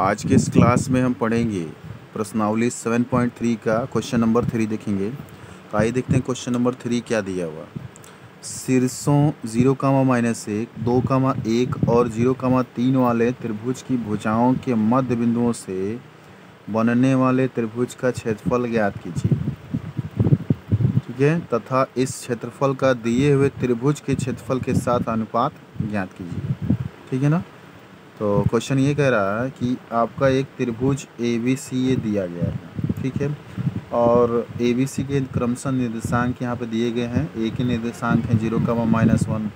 आज के इस क्लास में हम पढ़ेंगे प्रश्नावली 7.3 का क्वेश्चन नंबर 3 देखेंगे। तो आइए देखते हैं क्वेश्चन नंबर 3 क्या दिया हुआ। शीर्षों 0,-1, 2,1 और 0,3 वाले त्रिभुज की भुजाओं के मध्य बिंदुओं से बनने वाले त्रिभुज का क्षेत्रफल ज्ञात कीजिए। ठीक है, तथा इस क्षेत्रफल का दिए हुए त्रिभुज के क्षेत्रफल के साथ अनुपात ज्ञात कीजिए। ठीक है ना। तो क्वेश्चन ये कह रहा है कि आपका एक त्रिभुज ABC ये दिया गया है। ठीक है, और ABC के क्रमशः निर्देशांक यहाँ पे दिए गए हैं। A के निर्देशांक हैं 0,-1,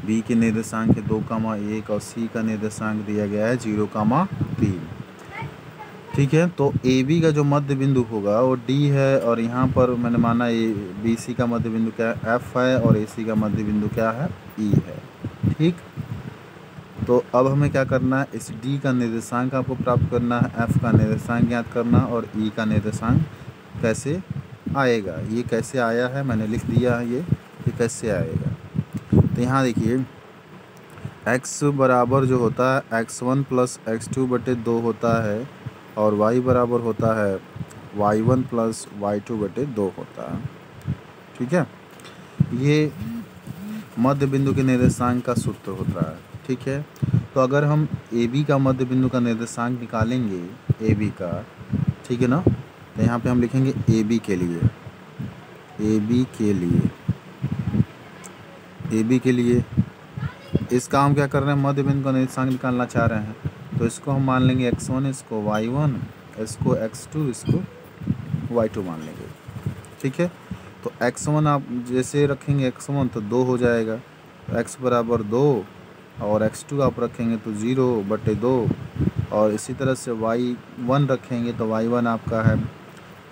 B के निर्देशांक है 2,1 और C का निर्देशांक दिया गया है 0,3। ठीक है, तो AB का जो मध्य बिंदु होगा वो D है, और यहाँ पर मैंने माना BC का मध्य बिंदु क्या है, F है, और AC का मध्य बिंदु क्या है, E है। ठीक, तो अब हमें क्या करना है, इस D का निर्देशांक आपको प्राप्त करना है, F का निर्देशांक ज्ञात करना, और E का निर्देशांक कैसे आएगा, ये कैसे आया है मैंने लिख दिया है, ये कैसे आएगा। तो यहाँ देखिए x बराबर जो होता है x1 + x2/2 होता है, और y बराबर होता है y1 + y2/2 होता है। ठीक है, ये मध्य बिंदु के निर्देशांक का सूत्र होता है। ठीक है, तो अगर हम AB का मध्य बिंदु का निर्देशांक निकालेंगे AB का, ठीक है ना, तो यहाँ पे हम लिखेंगे AB के लिए, AB के लिए इसका हम क्या कर रहे हैं, मध्य बिंदु का निर्देशांक निकालना चाह रहे हैं। तो इसको हम मान लेंगे x1, इसको y1, इसको x2, इसको y2 मान लेंगे। ठीक है, तो x1 आप जैसे रखेंगे x1 तो 2 हो जाएगा, तो x बराबर 2, और x2 आप रखेंगे तो 0/2, और इसी तरह से y1 रखेंगे तो y1 आपका है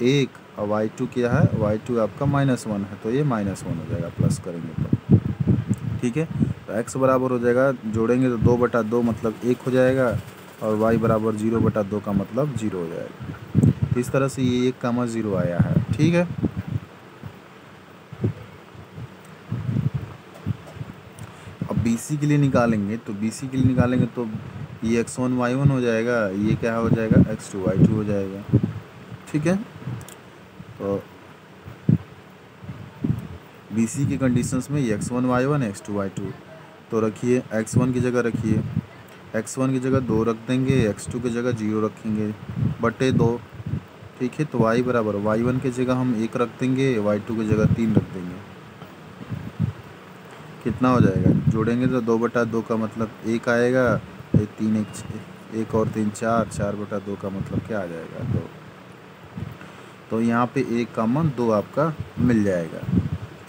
1, और y2 क्या है, y2 आपका -1 है, तो ये -1 हो जाएगा प्लस करेंगे तो। ठीक है, तो x बराबर हो जाएगा, जोड़ेंगे तो 2/2 मतलब 1 हो जाएगा, और y बराबर 0/2 का मतलब 0 हो जाएगा। तो इस तरह से ये 1,0 आया है। ठीक है, अब BC के लिए निकालेंगे, तो BC के लिए निकालेंगे तो ये x1 y1 हो जाएगा, ये क्या हो जाएगा, x2 y2 हो जाएगा। ठीक है, तो BC की कंडीशंस में ये x1 y1 x2 y2, तो रखिए x1 की जगह रखिए, x1 की जगह 2 रख देंगे, x2 की जगह 0 रखेंगे बटे 2। ठीक है, तो y बराबर y1 की जगह हम 1 रख देंगे, y2 की जगह 3 रख देंगे। कितना हो जाएगा, जोड़ेंगे तो 2/2 का मतलब 1 आएगा, 3 1 और 3 4, 4/2 का मतलब क्या आ जाएगा, 2। तो यहाँ पे 1 कॉमन 2 आपका मिल जाएगा।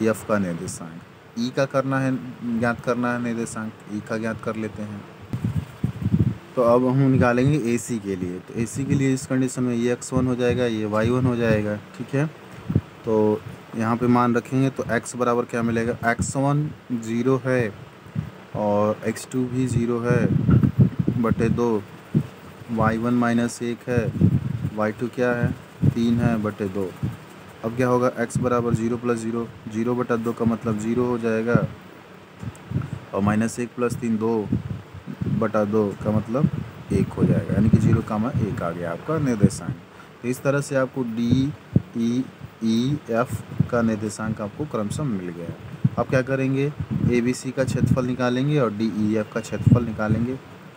F का निर्देशांक, E का करना है, ज्ञात करना है निर्देशांक, E का ज्ञात कर लेते हैं। तो अब हम निकालेंगे AC के लिए, तो AC के लिए इस कंडीशन में ये x1 हो जाएगा, ये y1 हो जाएगा। ठीक है, तो यहाँ पे मान रखेंगे तो x बराबर क्या मिलेगा, x1 0 है, और x2 भी 0 है बटे 2, y1 -1 है, y2 क्या है, 3 है बटे 2। अब क्या होगा, x बराबर 0 + 0, 0/2 का मतलब 0 हो जाएगा, और -1 + 3 2/2 का मतलब 1 हो जाएगा, यानी कि 0,1 आ गया आपका निर्देशांक। तो इस तरह से आपको D, E, F का निर्देशांक आपको क्रमशः मिल गया। अब क्या करेंगे, ABC का क्षेत्रफल निकालेंगे और DEF का क्षेत्रफल निकालेंगे।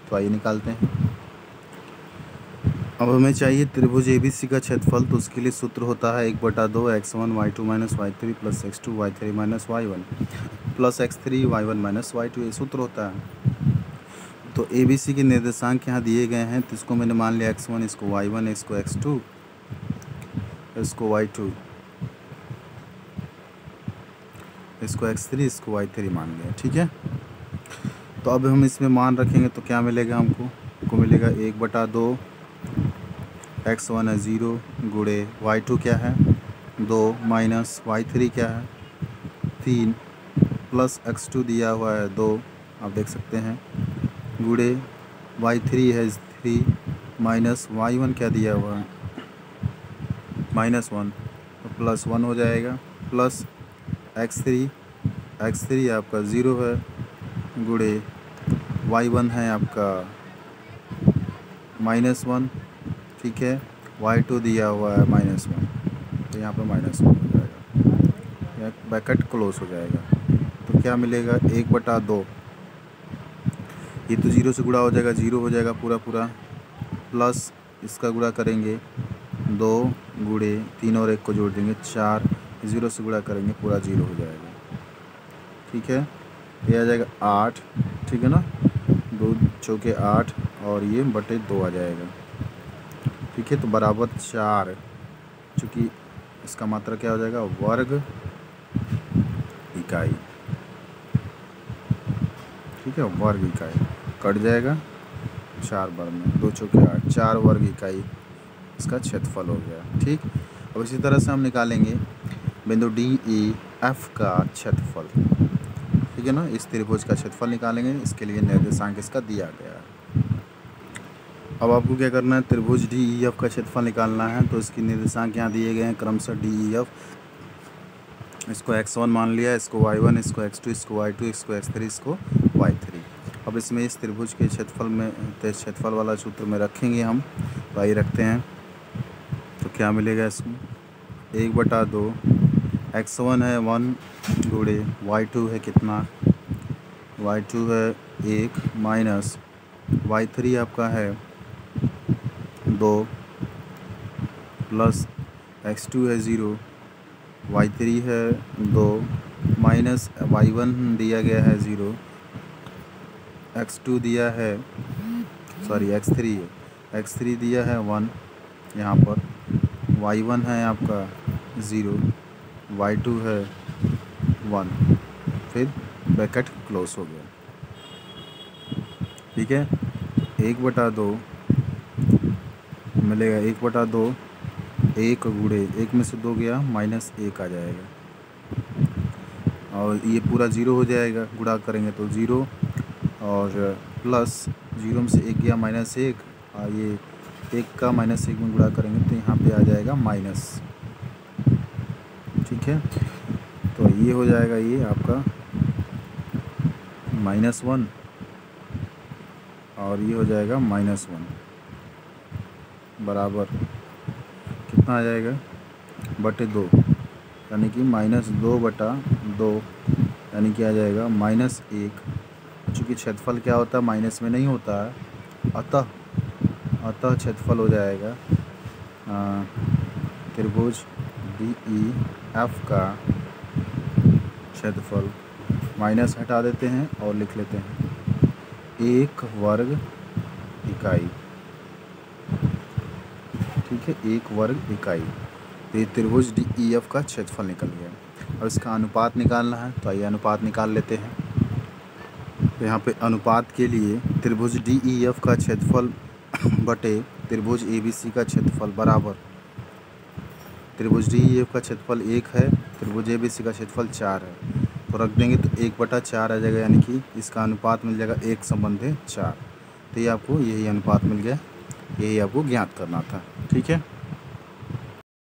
तो आइए निकालते हैं। अब हमें चाहिए त्रिभुज ABC का क्षेत्रफल, तो उसके लिए सूत्र होता है 1/2 x1 y2 - y3 + x2 y3 - y1 + x3 y1 - y2, ये सूत्र होता है। तो ABC के निर्देशांक यहाँ दिए गए हैं, तो इसको मैंने मान लिया x1, इसको y1, इसको x2, इसको y2, इसको x3, इसको y3 मान लिया। ठीक है, तो अब हम इसमें मान रखेंगे तो क्या मिलेगा, हमको मिलेगा 1/2, x1 है 0 गुणे y2 क्या है 2 माइनस y3 क्या है 3 प्लस x2 दिया हुआ है 2, आप देख सकते हैं, गुणे y3 है 3 माइनस y1 क्या दिया हुआ है -1, तो +1 हो जाएगा, प्लस x3 आपका 0 है, गुणे y1 है आपका -1, ठीक है। y2 दिया हुआ है -1, तो यहाँ पे -1 हो जाएगा, ब्रैकेट क्लोज हो जाएगा। तो क्या मिलेगा, 1/2, ये तो 0 से गुणा हो जाएगा, 0 हो जाएगा पूरा पूरा, प्लस इसका गुणा करेंगे 2 गुणे 3 और 1 को जोड़ देंगे 4, 0 से गुणा करेंगे पूरा 0 हो जाएगा, ठीक है। ये आ जाएगा 8, ठीक है ना, 2 चौके 8 और ये बटे 2 आ जाएगा, ठीक है। तो बराबर 4, चूँकि इसका मात्रा क्या हो जाएगा, वर्ग इकाई, ठीक है, वर्ग इकाई कट जाएगा 4 वर्ग में, 2 चौके 8, 4 वर्ग इकाई इसका क्षेत्रफल हो गया, ठीक। अब इसी तरह से हम निकालेंगे बिंदु DEF का क्षेत्रफल, ठीक है ना। इस त्रिभुज का क्षेत्रफल निकालेंगे, इसके लिए निर्देशांक इसका दिया गया है। अब आपको क्या करना है, त्रिभुज DEF का क्षेत्रफल निकालना है। तो इसकी निर्देशांक यहाँ दिए गए हैं क्रमशः DEF, इसको x1 मान लिया, इसको y1, इसको x2, इसको y2, इसको x3, इसको y3। अब इसमें इस त्रिभुज के क्षेत्रफल वाला सूत्र में रखेंगे हम, तो आइए रखते हैं। तो क्या मिलेगा इसमें, 1/2, x1 है 1 गुणे y2 है कितना, y2 है 1 माइनस y3 आपका है 2 प्लस x2 है 0, y3 है 2 माइनस y1 दिया गया है 0, x2 दिया है, सॉरी x3 दिया है 1, यहाँ पर y1 है आपका 0, y2 है 1, फिर ब्रैकेट क्लोज हो गया, ठीक है। 1/2 मिलेगा, 1/2, 1 गुणे 1 में से 2 गया -1 आ जाएगा, और ये पूरा 0 हो जाएगा, गुणा करेंगे तो 0 और प्लस 0 में से 1 गया -1, और ये 1 का -1 में गुणा करेंगे तो यहाँ पे आ जाएगा माइनस, ठीक है। तो ये हो जाएगा, ये आपका -1 और ये हो जाएगा -1 बराबर कितना आ जाएगा, बटे 2, यानी कि -2/2, यानी कि आ जाएगा -1। चूँकि क्षेत्रफल क्या होता है, माइनस में नहीं होता है, अतः क्षेत्रफल हो जाएगा त्रिभुज DEF का क्षेत्रफल, माइनस हटा देते हैं और लिख लेते हैं 1 वर्ग इकाई, ठीक है, 1 वर्ग इकाई। तो ये त्रिभुज DEF का क्षेत्रफल निकल गया। और इसका अनुपात निकालना है, तो आइए अनुपात निकाल लेते हैं। तो यहाँ पे अनुपात के लिए त्रिभुज DEF का क्षेत्रफल बटे त्रिभुज ABC का क्षेत्रफल बराबर, त्रिभुज DEF का क्षेत्रफल 1 है, त्रिभुज ABC का क्षेत्रफल 4 है, तो रख देंगे तो 1/4 आ जाएगा, यानी कि इसका अनुपात मिल जाएगा 1/4। तो ये आपको यही अनुपात मिल गया, यही आपको ज्ञात करना था, ठीक है।